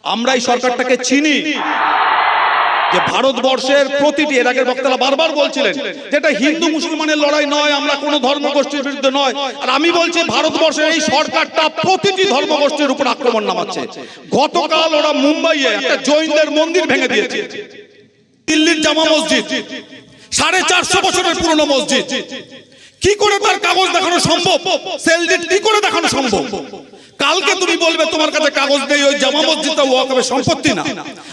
আমরা এই সরকারটাকে চিনি যে ভারতবর্ষের প্রতিটি, এর আগের বক্তারা বারবার বলছিলেন যেটা হিন্দু মুসলমানের লড়াই নয়, আমরা কোনো ধর্মগোষ্ঠীর বিরুদ্ধে নয়। আর আমি বলছি ভারতবর্ষের এই সরকারটা প্রতিটি ধর্মগোষ্ঠীর উপর আক্রমণ নামাচ্ছে। গতকাল ওরা মুম্বাইয়ে একটা জৈনদের মন্দির ভেঙে দিয়েছে। দিল্লির জামা মসজিদ 450 বছরের পুরনো মসজিদ, কি করে তার কাগজ দেখানো সম্ভব? সেলডিট কি করে দেখানো সম্ভব? কালকে তুমি বলবে তোমার কাছে কাগজ নেই, ওই জামা মসজিদটা ওয়াকফের সম্পত্তি না,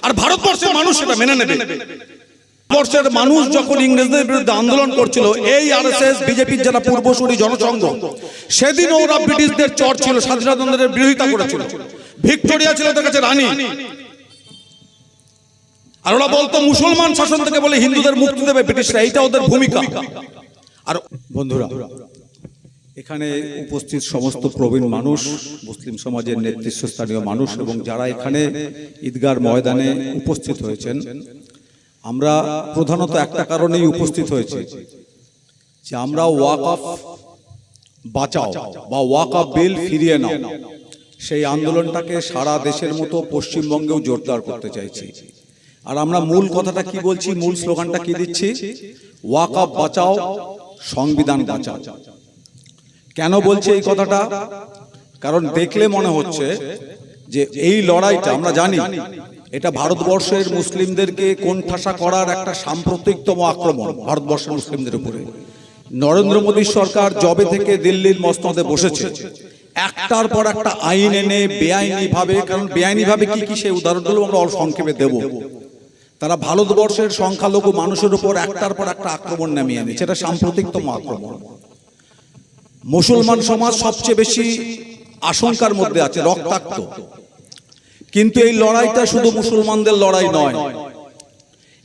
আর ভারতবর্ষের মানুষ সেটা মেনে নেবে। ভারতবর্ষের মানুষ যখন ইংরেজদের বিরুদ্ধে আন্দোলন করছিল, এই আরএসএস বিজেপির যারা পূর্বসূরি জনসংঘ, সেদিন ওরা ব্রিটিশদের চর ছিল, স্বাধীনতা আন্দোলনের বিরোধিতা করেছিল। ভিক্টোরিয়া ছিল তার কাছে রানী, আর ওরা বলতো মুসলমান শাসন থেকে বলে হিন্দুদের মুক্তি দেবে ব্রিটিশরা, এইটা ওদের ভূমিকা। আর বন্ধুরা, এখানে উপস্থিত সমস্ত প্রবীণ মানুষ, মুসলিম সমাজের নেতৃত্বস্থানীয় মানুষ এবং যারা এখানে ঈদগার ময়দানে উপস্থিত হয়েছেন, আমরা প্রধানত একটা কারণেই উপস্থিত হয়েছি যে আমরা ওয়াকফ বাঁচাও বা ওয়াকফ বিল ফিরিয়ে নাও, সেই আন্দোলনটাকে সারা দেশের মতো পশ্চিমবঙ্গেও জোরদার করতে চাইছি। আর আমরা মূল কথাটা কি বলছি, মূল স্লোগানটা কি দিচ্ছি? ওয়াকফ বাঁচাও, সংবিধান বাঁচাও। কেন বলছি এই কথাটা? কারণ দেখলে মনে হচ্ছে যে এই লড়াইটা, আমরা জানি এটা ভারতবর্ষের মুসলিমদেরকে কোণঠাসা করার একটা সাম্প্রতিকতম আক্রমণ ভারতবর্ষের মুসলিমদের উপরে। নরেন্দ্র মোদী সরকার জবে থেকে দিল্লির মসনদে বসেছে, একটার পর একটা আইন এনে বেআইনি ভাবে, কারণ বেআইনি ভাবে কি কি সেই উদাহরণগুলো আমরা অল্প সংক্ষেপে দেব, তারা ভারতবর্ষের সংখ্যালঘু মানুষের উপর একটার পর একটা আক্রমণ নামিয়ে এনেছে। এটা সাম্প্রতিকতম আক্রমণ। মুসলমান সমাজ সবচেয়ে বেশি আশঙ্কার মধ্যে আছে, রক্তাক্ত। কিন্তু এই লড়াইটা শুধু মুসলমানদের লড়াই নয়,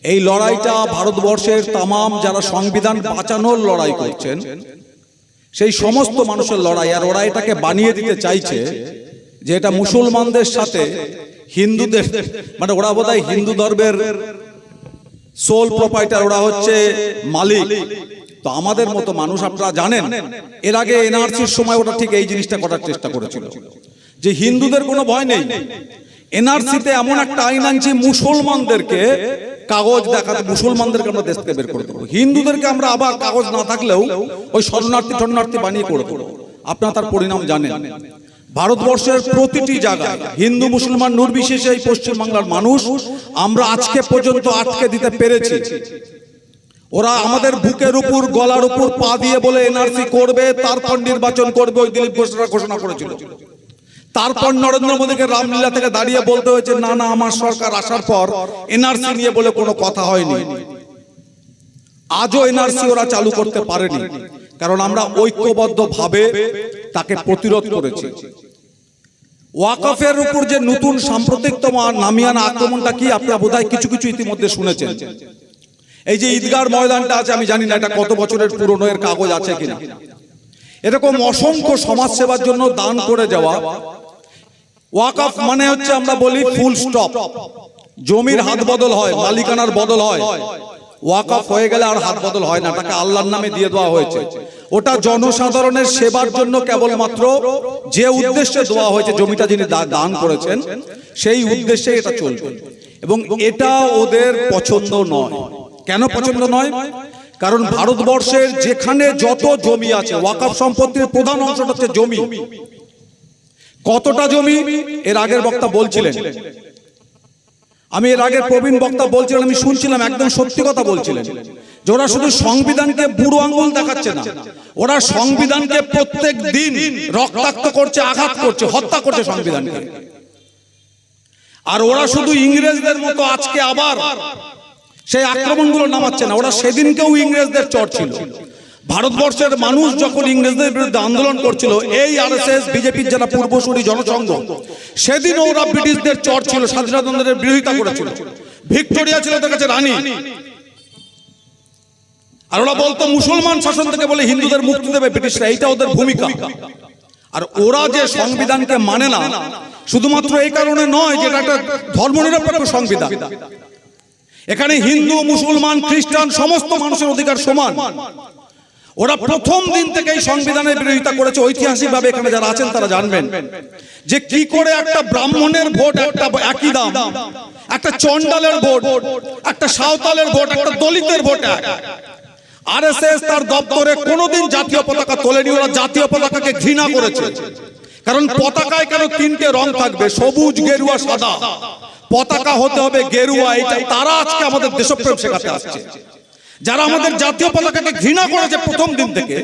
এই লড়াইটা ভারতবর্ষের তামাম যারা সংবিধান বাঁচানোর লড়াই করছেন সেই সমস্ত মানুষের লড়াই। আর ওরা এটাকে বানিয়ে দিতে চাইছে যে এটা মুসলমানদের সাথে হিন্দুদের, মানে ওরা বোধহয় হিন্দু ধর্মের সোল প্রোপাইটার, ওরা হচ্ছে মালিক। তো আমাদের মতো মানুষ, আপনারা জানেন এর আগে এনআরসির সময় ওটা ঠিক এই জিনিসটা করার চেষ্টা করেছিল যে হিন্দুদের কোনো ভয় নেই। এনআরসিতে এমন একটা আইন আনছি মুসলমানদেরকে কাগজ দেখাতে, মুসলমানদেরকে আমরা দেশ থেকে বের করে দেবো, হিন্দুদেরকে আমরা আবার কাগজ না থাকলেও ওই শরণার্থী বানিয়ে করে দেবো। আপনারা তার পরিণাম জানেন। ভারতবর্ষের প্রতিটি জায়গায় হিন্দু মুসলমান নির্বিশেষে এই পশ্চিমবাংলার মানুষ আমরা আজকে পর্যন্ত আটকে দিতে পেরেছি। ওরা আমাদের বুকের উপর, গলার উপর পা দিয়ে বলে এনআরসি করবে, তারপর নির্বাচন করবে, ওই দিলীপ ঘোষণা করেছিল। তারপর নরেন্দ্র মোদীকে রামলীলা থেকে দাঁড়িয়ে বলতে হয়েছে না না, আমার সরকার আসার পর এনআরসি নিয়ে বলে কোনো কথা হয়নি। আজও এনআরসি ওরা চালু করতে পারেনি, কারণ আমরা ঐক্যবদ্ধভাবে তাকে প্রতিরোধ করেছি। ওয়াকফের উপর যে নতুন সাম্প্রতিকতম নামিয়ানা আক্রমণটা কি, আপনারা বোধহয় কিছু কিছু ইতিমধ্যে শুনেছেন। এই যে ঈদগার ময়দানটা আছে, আমি জানি না এটা কত বছরের পুরনো, এর কাগজ আছে কিনা। এরকম অসংখ্য সমাজ সেবার জন্য দান করে যাওয়া। ওয়াকফ মানে হচ্ছে আমরা বলি ফুল স্টপ, জমির হাত বদল হয়, মালিকানার বদল হয়। ওয়াকফ হয়ে গেলে আর হাত বদল হয় না, তাকে আল্লাহর নামে দিয়ে দেওয়া হয়েছে। ওটা জনসাধারণের সেবার জন্য কেবলমাত্র যে উদ্দেশ্যে দেওয়া হয়েছে, জমিটা যিনি দান করেছেন সেই উদ্দেশ্যে এটা চলবে। এবং এটা ওদের পছন্দ নয়। কেন পছন্দ নয়? কারণ ভারতবর্ষের যেখানে যত জমি আছে, ওয়াকফ সম্পত্তির প্রধান অংশটা হচ্ছে জমি। কতটা জমি? এর আগের বক্তা বলছিলেন, আমি এর আগের প্রবীণ বক্তা বলছিলেন, আমি শুনছিলাম, একদম সত্যি কথা বলছিলেন যে ওরা শুধু সংবিধানকে বুড়ো আঙ্গুল দেখাচ্ছে না, ওরা সংবিধানকে প্রত্যেক দিন রক্তাক্ত করছে, আঘাত করছে, হত্যা করছে সংবিধানকে। আর ওরা শুধু ইংরেজদের মতো আজকে আবার সেই আক্রমণগুলো নামাচ্ছে না, ওরা সেদিনকেও ইংরেজদের চর ছিল। ভারতবর্ষের মানুষ যখন ইংরেজদের বিরুদ্ধে আন্দোলন করছিল, এই আরএসএস বিজেপির যারা পূর্বসূরি জনসংঘ, সেদিন ওরা ব্রিটিশদের চর ছিল, স্বাধীনতা আন্দোলনের বিরোধিতা করেছিল। ভিক্টোরিয়া ছিল তার কাছে রানী, আর ওরা বলতো মুসলমান শাসন থেকে বলে হিন্দুদের মুক্তি দেবে ব্রিটিশরা, এইটা ওদের ভূমিকা। আর ওরা যে সংবিধানকে মানে না, শুধুমাত্র এই কারণে নয় যে এটা একটা ধর্মনিরপেক্ষ সংবিধান, এখানে হিন্দু মুসলমান খ্রিস্টান সমস্ত মানুষের অধিকার সমান। ওরা প্রথম দিন থেকে এই সংবিধানের বিরোধিতা করেছে। ঐতিহাসিকভাবে এখানে যারা আছেন তারা জানবেন যে কি করে একটা ব্রাহ্মণের ভোট একটা একই দাম, একটা চন্ডালের ভোট, একটা সাঁওতালের ভোট, একটা দলিতের ভোট এক। আরএসএস তার দপ্তরে কোনোদিন জাতীয় পতাকা তোলেনি। ওরা জাতীয় পতাকাকে ঘৃণা করেছে। কারণ পতাকায় কেন তিনটে রং থাকবে, সবুজ, গেরুয়া, সাদা? পতাকা হতে হবে গেরুয়া। এটা তারা আজকে আমাদের দেশপ্রেম শেখাতে আসছে। যারা আমাদের জাতীয় পতাকাকে ঘৃণা করেছে প্রথম দিন থেকে,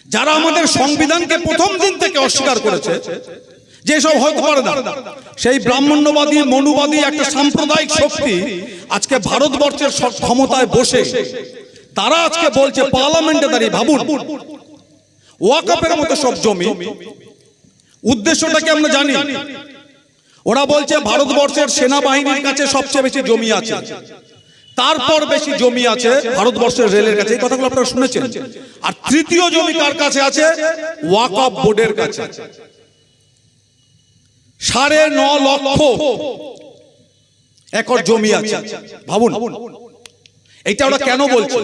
যারা আমাদের সংবিধানকে প্রথম দিন থেকে অস্বীকার করেছে যে এসব হতে পারে না, সেই ব্রাহ্মণ্যবাদী মনুবাদী একটা সাম্প্রদায়িক শক্তি আজকে ভারতবর্ষের ক্ষমতায় বসে তারা আজকে বলছে পার্লামেন্টে দাঁড়িয়ে, ভাবুন, ওয়াকফের মতো সব জমি, উদ্দেশ্যটা কি আমরা জানি? ওরা বলছে ভারতবর্ষের সেনাবাহিনীর কাছে সবচেয়ে বেশি জমি আছে, তারপর বেশি জমি আছে ভারতবর্ষের রেলের কাছে। এই কথাগুলো আপনারা শুনেছেন। আর তৃতীয় জমি কার কাছে আছে? ওয়াকফ বোর্ডের কাছে। 9.5 লক্ষ একর জমি আছে। ভাবুন, এইটা ওরা কেন বলছে?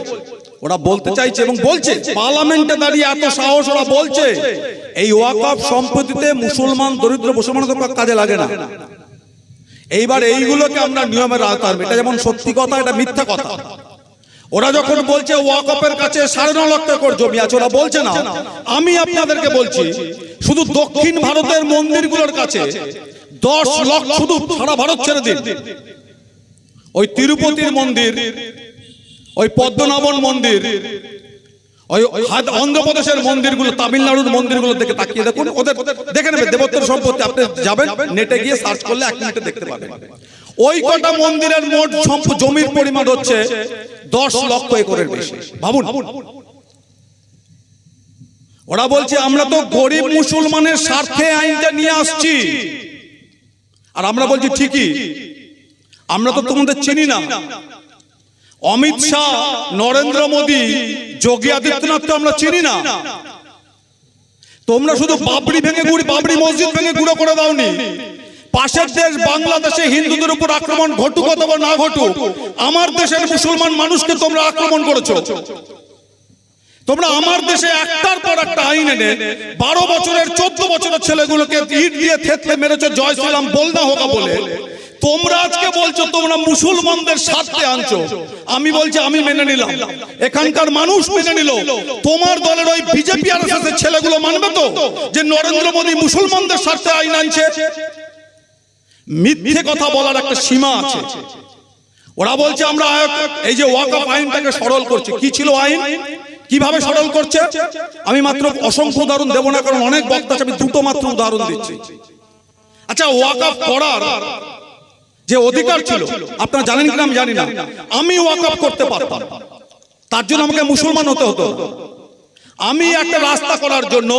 ওরা বলতে চাইছে এবং বলছে, পার্লামেন্টে দাঁড়িয়ে এত সাহস, ওরা বলছে এই ওয়াকফ সম্পত্তিতে মুসলমান, দরিদ্র মুসলমানদের কাজে লাগে না। এইবার এইগুলোকে আমরা নিয়মের আওতায় আনবো। এটা যেমন সত্যি কথা, এটা মিথ্যা কথা। ওরা যখন বলছে ওয়াকফের কাছে 9.5 লক্ষ একর জমি আছে, ওরা বলছে না। আমি আপনাদেরকে বলছি, শুধু দক্ষিণ ভারতের মন্দিরগুলোর কাছে 10 লক্ষ, শুধু সারা ভারত ছেড়ে দিন, ওই তিরুপতির মন্দির, ওই পদ্মনাভন মন্দির, ওই অন্ধ্রপ্রদেশের মন্দিরগুলো, তামিলনাড়ুর মন্দিরগুলো দেখে তাকিয়ে দেখুন, ওদের দেখে নেবে দেবোত্তর সম্পত্তি। আপনি যাবেন নেটে গিয়ে সার্চ করলে 1 মিনিটে দেখতে পাবেন। ওই কটা মন্দিরের মোট জমির পরিমাণ হচ্ছে 10 লক্ষ একরের বেশি। ভাবুন, ওরা বলছে আমরা তো গরিব মুসলমানের স্বার্থে আইনটা নিয়ে আসছি। আর আমরা বলছি ঠিকই, আমরা তো তোমাদের চিনি না। অমিত শাহ, নরেন্দ্র মোদী, যোগী আদিত্যনাথ তো আমরা চিনি না। তোমরা শুধু বাবরি মসজিদ ভেঙে গুঁড়ো করে দাওনি। পাশের দেশ বাংলাদেশে হিন্দুদের উপর আক্রমণ ঘটুক অথবা না ঘটুক, আমার দেশের মুসলমান মানুষকে তোমরা আক্রমণ করেছো। তোমরা আমার দেশে একটার পর একটা আইন এনে 12 বছরের 14 বছরের ছেলেগুলোকে ইট দিয়ে থেতলে মেরেছো, জয় শ্রীরাম বল না হোক বলে। তোমরা আজকে বলছো তোমরা মুসলমানদের স্বার্থে আনছো। আমি বলছি আমি মেনে নিলাম, এখানকার মানুষ মেনে নিল। তোমার দলের ওই বিজেপি আর এসএস এর ছেলেগুলো মানবে তো যে নরেন্দ্র মোদী মুসলমানদের স্বার্থে আইন আনছে? মিথ্যে কথা বলার একটা সীমা আছে। ওরা বলছে আমরা এই যে ওয়াকফ আইনটাকে সরল করছি। কি ছিল আইন? কিভাবে সরল করছে? আমি মাত্র অসংখ্য উদাহরণ দেব না, কারণ অনেক বক্তা আছে, আমি দুটো মাত্র উদাহরণ দিচ্ছি। আচ্ছা, ওয়াকফ করার যে অধিকার ছিল, আপনারা জানেন কিনা আমি জানি না, আমি ওয়াকফ করতে পারতাম, তার জন্য আমাকে মুসলমান হতে হতো। আমি একটা রাস্তা করার জন্য,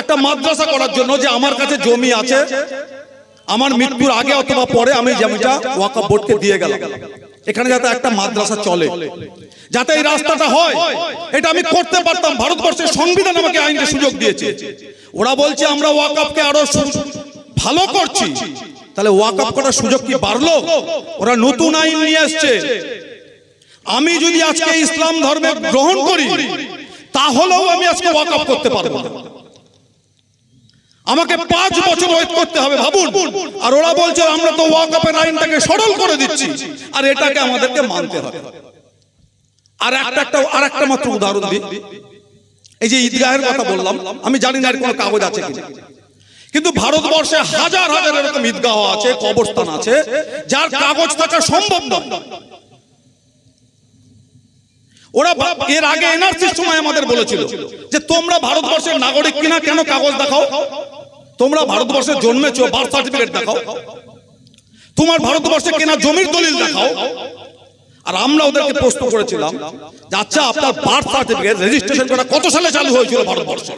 একটা মাদ্রাসা করার জন্য, যে আমার কাছে জমি আছে, আমার মৃত্যুর আগে অথবা পরে আমি জমিটা ওয়াকফ বোর্ডকে দিয়ে গেলাম, এখানে যাতে একটা মাদ্রাসা চলে, যাতে এই রাস্তাটা হয়, এটা আমি করতে পারতাম। ভারতবর্ষের সংবিধান আমাকে আইনের সুযোগ দিয়েছে। ওরা বলছে আমরা ওয়াকফকে আরো ভালো করছি। তাহলে ওয়াকফ করার সুযোগ কি বাড়লো? ওরা নতুন আইন নিয়ে আসছে। আমি যদি আজকে ইসলাম ধর্মে গ্রহণ করি, তাহলেও আমি আজকে ওয়াকফ করতে পারবো না। আমাকে 5 বছর ওয়েট করতে হবে, ভাবুন। আর ওরা বলছে আমরা তো ওয়াকফের আইনটাকে সরল করে দিচ্ছি, আর এটাকে আমাদেরকে মানতে হবে। আর একটা মাত্র উদাহরণ দিই। এই যে ঈদগাহের কথা বললাম, আমি জানি না এর কোনো কাগজ আছে কিনা, কিন্তু ভারতবর্ষে হাজার হাজার এরকম ঈদগাহ আছে, কবরস্থান আছে, যার কাগজ থাকা সম্ভব নয়। ওরা এর আগে এনআরসির সময় আমাদের বলেছিল যে তোমরা ভারতবর্ষের নাগরিক কিনা, কেন কাগজ দেখাও। তোমরা ভারতবর্ষে জন্মেছো, বার্থ সার্টিফিকেট দেখাও। তোমার ভারতবর্ষে কেনা জমির দলিল দেখাও। আর আমরা ওদেরকে প্রশ্ন করেছিলাম যে আচ্ছা, আপনার বার্থ সার্টিফিকেট রেজিস্ট্রেশন করা কত সালে চালু হয়েছিল ভারতবর্ষে?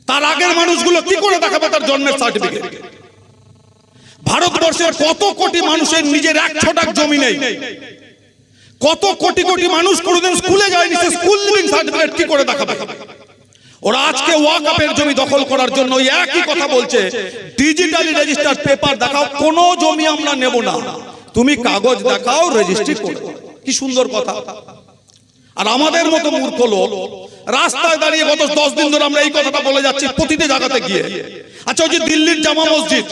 তার আগের মানুষগুলো কি করে দেখাবে তার জন্মের সার্টিফিকেট? ভারতবর্ষের কত কোটি মানুষের নিজের 1 ছটাক জমি নেই। কত কোটি কোটি মানুষ কোনোদিন স্কুলে যায়নি, সে স্কুল লিভিং সার্টিফিকেট কি করে দেখাবে? ওরা আজকে ওয়াকফের জমি দখল করার জন্য একই কথা বলছে, ডিজিটালি রেজিস্টার্ড পেপার দেখাও, কোনো জমি আমরা নেব না, তুমি কাগজ দেখাও, রেজিস্ট্রি করো। কি সুন্দর কথা। আর আমাদের মতো মূর্খ লোক রাস্তায় দাঁড়িয়ে গত 10 দিন ধরে আমরা এই কথাটা বলে যাচ্ছি প্রতিটি জায়গাতে গিয়ে। আচ্ছা, ওই যে দিল্লির জামা মসজিদ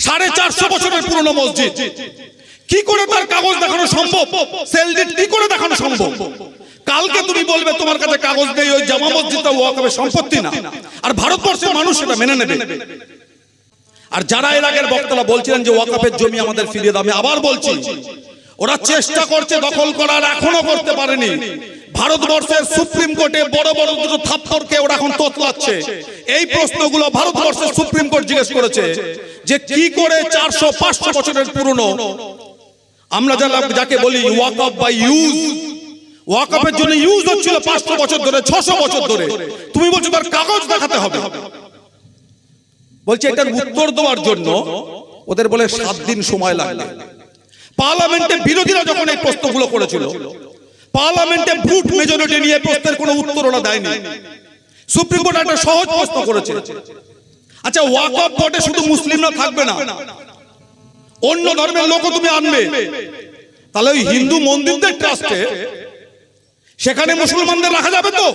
450 বছরের পুরনো মসজিদ, কি করে তার কাগজ দেখানো সম্ভব? সেলডিট কি করে দেখানো সম্ভব? কালকে তুমি বলবে তোমার কাছে কাগজ নেই, ওই জামা মসজিদটা ওয়াকফের সম্পত্তি না, আর ভারতবর্ষের মানুষ সেটা মেনে নেবে। আর যারা এর আগের বক্তারা বলছিলেন যে ওয়াকফের জমি আমাদের ফিরিয়ে দাও, আমি আবার বলছি ওরা চেষ্টা করছে দখল করার, এখনো করতে পারেনি। ভারতবর্ষের সুপ্রিম কোর্টে বড় বড় দুটো থাপ্পড়কে ওরা এখন তোতলাচ্ছে। এই প্রশ্নগুলো ভারতবর্ষের সুপ্রিম কোর্ট জিজ্ঞেস করেছে যে কি করে 400-500 বছরের পুরনো, আমরা যাকে বলি ওয়াকফ বাই ইউজ, ওয়াকফের জন্য ইউজ হচ্ছিল 500 বছর ধরে, 600 বছর ধরে, তুমি বলছো তার কাগজ দেখাতে হবে। বলছে এটার উত্তর দেওয়ার জন্য ওদের বলে 7 দিন সময় লাগবে। পার্লামেন্টে বিরোধীরা যখন এই প্রশ্নগুলো করেছিল, পার্লামেন্টে ভোট মেজরিটি নিয়ে প্রশ্নের কোনো উত্তর ওরা দেয়নি। সুপ্রিম কোর্ট একটা সহজ প্রশ্ন করেছে, আচ্ছা ওয়াকফ বোর্ডে শুধু মুসলিমরা থাকবে না, অন্য ধর্মের লোকও তুমি আনবে, তাহলে ওই হিন্দু মন্দিরদের ট্রাস্টে সেখানে মুসলমানদের রাখা যাবে তো?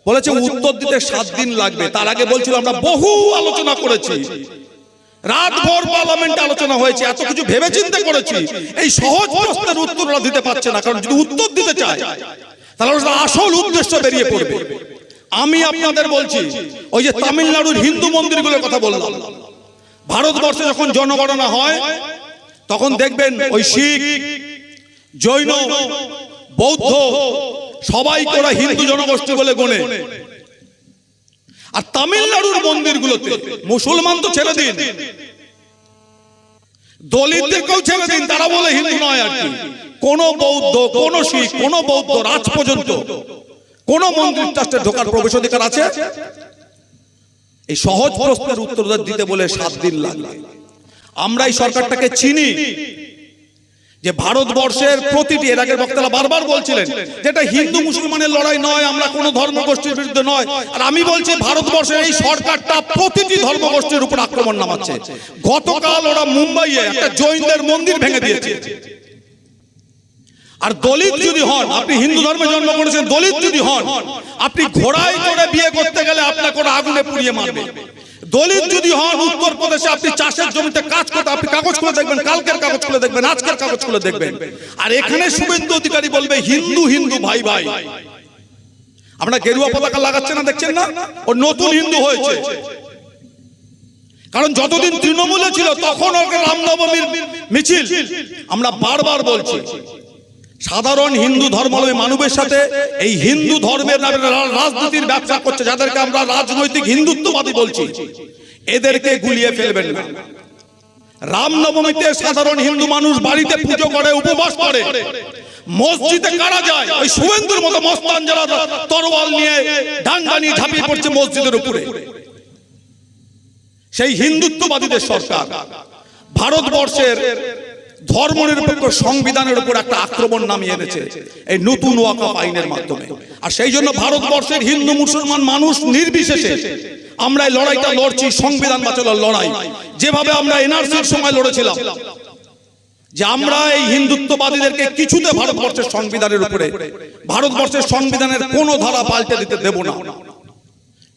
বলেছে উত্তর দিতে 7 দিন লাগবে। তার আগে বলছিল আমরা বহু আলোচনা করেছি, রাতভর পার্লামেন্টে আলোচনা হয়েছে, এত কিছু ভেবে চিন্তে করেছি, এই সহজ প্রশ্নের উত্তর ওরা দিতে পারছে না। কারণ যদি উত্তর দিতে চায় তাহলে ওরা আসল উদ্দেশ্য বেরিয়ে পড়বে। আমি আপনাদের বলছি, ওই যে তামিলনাড়ুর হিন্দু মন্দিরগুলোর কথা বললাম, ভারতবর্ষে যখন জনগণনা হয় তখন দেখবেন ওই শিখ, জৈন, বৌদ্ধ সবাইকে ওরা হিন্দু জনগোষ্ঠী বলে গণে। আর তামিলনাড়ুর মন্দিরগুলোতে মুসলমান তো ছেড়ে দিন, দলিতদেরকেও ছেড়ে দিন, তারা বলে হিন্দু নয় আর কি, কোন বৌদ্ধ, কোন শিখ, কোন বৌদ্ধ আজ পর্যন্ত কোন মন্দির ট্রাস্টে ঢোকার প্রবেশ অধিকার আছে? এই সহজ প্রশ্নের উত্তর দিতে বলে 7 দিন লাগবে। আমরা এই সরকারটাকে চিনি যে ভারতবর্ষের প্রতিটি, এর আগের বক্তারা বারবার বলছিলেন যেটা হিন্দু মুসলমানের লড়াই নয়, আমরা কোন ধর্মগোষ্ঠীর বিরুদ্ধে নয়। আর আমি বলছি ভারতবর্ষের এই সরকারটা প্রতিটি ধর্মগোষ্ঠীর উপর আক্রমণ নামাচ্ছে। গতকাল ওরা মুম্বাইয়ে একটা জৈনদের মন্দির ভেঙে দিয়েছে। আর দলিত যদি হন, আপনি হিন্দু ধর্মে জন্ম করেছেন, দলিত যদি হন, আপনি ঘোড়ায় করে বিয়ে করতে গেলে আপনাকে ওরা আগুনে পুড়িয়ে মারবে। দলিত যদি হন, উত্তরপ্রদেশে আপনি চাষের জমিতে কাজ করতে, আপনি কাগজ খুলে দেখবেন, কালকের কাগজ খুলে দেখবেন, আজকের কাগজ খুলে দেখবেন। আর এখানে শুভেন্দু অধিকারী বলবে হিন্দু হিন্দু ভাই ভাই। আমরা গেরুয়া পতাকা লাগাচ্ছে না, দেখছেন না? ও নতুন হিন্দু হয়েছে। কারণ যতদিন তৃণমূলে ছিল তখন ওকে রামনবমীর মিছিল। আমরা বারবার বলছি সাধারণ হিন্দু ধর্মাবলম্বী মানুষের সাথে এই হিন্দু ধর্মের নামে রাজনীতির ব্যবসা করছে, যাদেরকে আমরা রাজনৈতিক হিন্দুত্ববাদী বলছি, এদেরকে গুলিয়ে ফেলবেন না। রামনবমীতে সাধারণ হিন্দু মানুষ বাড়িতে পুজো করে, উপবাস করে, মসজিদে কারা যায়? ওই শুভেন্দুর মতো মস্তান যারা তরোয়াল নিয়ে ডান্ডা নিয়ে ঝাঁপিয়ে পড়ছে মসজিদের উপরে, সেই হিন্দুত্ববাদীদের সরকার ভারতবর্ষের ধর্মনিরপেক্ষ সংবিধানের উপর একটা আক্রমণ নামিয়ে এনেছে এই নতুন ওয়াকফ আইনের মাধ্যমে। আর সেই জন্য ভারতবর্ষের হিন্দু মুসলমান মানুষ নির্বিশেষে আমরা এই লড়াইটা লড়ছি, সংবিধান বাঁচানোর লড়াই। যেভাবে আমরা এনআরসির সময় লড়েছিলাম যে আমরা এই হিন্দুত্ববাদীদেরকে কিছুতে ভারতবর্ষের সংবিধানের উপরে, ভারতবর্ষের সংবিধানের কোনো ধারা পাল্টে দিতে দেব না।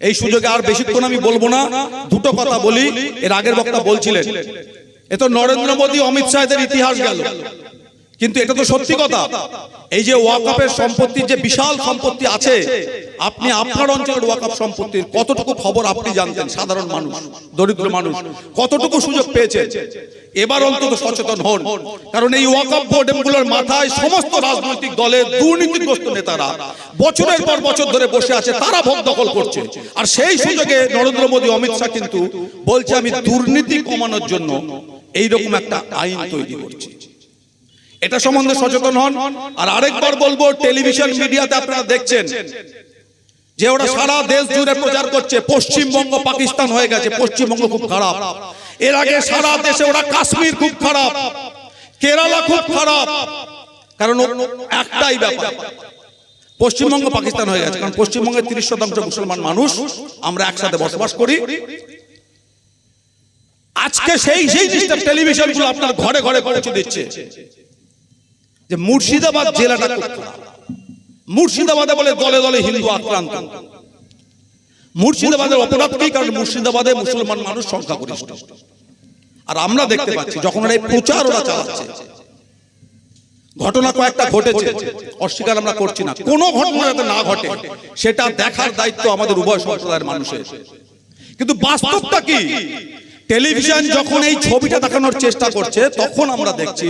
এই সুযোগে আর বেশিক্ষণ আমি বলবো না, দুটো কথা বলি। এর আগের বক্তা বলছিলেন এ তো নরেন্দ্র মোদী, অমিত শাহের ইতিহাস গেল, কিন্তু এটা তো সত্যি কথা। এই যে ওয়াকফের সম্পত্তির যে বিশাল সম্পত্তি আছে, আপনি আপনার অঞ্চলের ওয়াকফ সম্পত্তির কতটুকু খবর আপনি জানতেন? সাধারণ মানুষ, দরিদ্র মানুষ কতটুকু সুযোগ পেয়েছে? এবার অন্তত সচেতন হন। কারণ এই ওয়াকফ বোর্ডগুলোর মাথায় সমস্ত রাজনৈতিক দলের দুর্নীতিগ্রস্ত নেতারা বছরের পর বছর ধরে বসে আছে, তারা ভোগ দখল করছে। আর সেই সুযোগে নরেন্দ্র মোদী, অমিত শাহ কিন্তু বলছে আমি দুর্নীতি কমানোর জন্য এইরকম একটা আইন তৈরি করছি। এটা সম্বন্ধে সচেতন হন। আর আরেকবার বলবো, টেলিভিশন মিডিয়াতে আপনারা দেখছেন যে ওরা সারা দেশ জুড়ে প্রচার করছে পশ্চিমবঙ্গ পাকিস্তান হয়ে গেছে, পশ্চিমবঙ্গ খুব খারাপ। এর আগে সারা দেশে ওরা কাশ্মীর খুব খারাপ, কেরালা খুব খারাপ। কারণ একটাই ব্যাপার, পশ্চিমবঙ্গ পাকিস্তান হয়ে গেছে কারণ পশ্চিমবঙ্গের 30% মুসলমান মানুষ আমরা একসাথে বসবাস করি। আজকে সেই জিনিসটা টেলিভিশনগুলো আপনার ঘরে ঘরে পৌঁছে দিচ্ছে যে মুর্শিদাবাদ জেলাটা খুব খারাপ। মুর্শিদাবাদে বলে দলে দলে হিন্দু আক্রান্ত। মুর্শিদাবাদের অপরাধ কি? কারণ মুর্শিদাবাদে মুসলমান মানুষ সংখ্যাগরিষ্ঠ। আর আমরা দেখতে পাচ্ছি যখন এই প্রচার ওরা চালাচ্ছে, ঘটনা কয়েকটা ঘটেছে, অস্বীকার আমরা করছি না, কোনো ঘটনা যাতে না ঘটে সেটা দেখার দায়িত্ব আমাদের উভয় সম্প্রদায়ের মানুষের। কিন্তু বাস্তবটা কি? টেলিভিশন যখন এই ছবিটা দেখানোর চেষ্টা করছে তখন আমরা দেখছি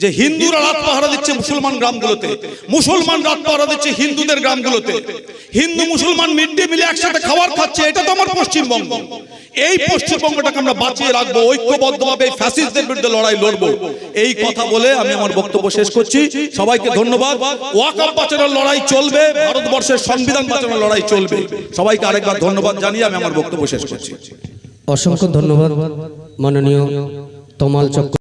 যে হিন্দুরা রাত পাহারা দিচ্ছে মুসলমান গ্রামগুলোতে, মুসলমান রাত পাহারা দিচ্ছে হিন্দুদের গ্রামগুলোতে, হিন্দু মুসলমান মিড ডে মিলে একসাথে খাবার খাচ্ছে। এটা তো আমার পশ্চিমবঙ্গ। এই পশ্চিমবঙ্গটাকে আমরা বাঁচিয়ে রাখবো, ঐক্যবদ্ধভাবে এই ফ্যাসিস্টদের বিরুদ্ধে লড়াই লড়বো। এই কথা বলে আমি আমার বক্তব্য শেষ করছি। সবাইকে ধন্যবাদ। ওয়াকফ বাঁচানোর লড়াই চলবে, ভারতবর্ষের সংবিধান বাঁচানোর লড়াই চলবে। সবাইকে আরেকবার ধন্যবাদ জানিয়ে আমি আমার বক্তব্য শেষ করছি। অসংখ্য ধন্যবাদ মাননীয় তমাল চক্র।